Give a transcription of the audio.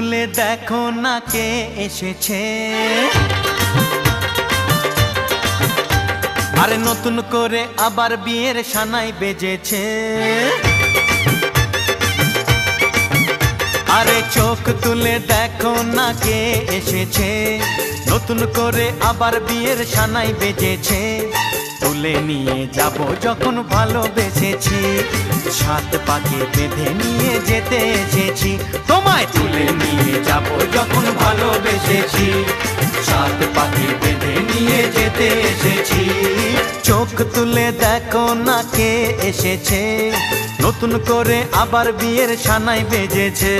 তুলে দেখো না কে এসেছে। আরে নতুন করে আবার বিয়ের সানাই বেজেছে। আরে চোখ তুলে দেখো না কে এসেছে, নতুন করে আবার বিয়ের সানাই বেজেছে। তুলে নিয়ে যাব যখন ভালোবেসেছি, সাত পাকে বেঁধে নিয়ে যেতে এসেছি। তোমায় তুলে নিয়ে যাব যখন ভালোবেসেছি, সাত পাকে বেঁধে নিয়ে যেতে এসেছি। চোখ তুলে দেখো না কে এসেছে, নতুন করে আবার বিয়ের সানাই বেজেছে।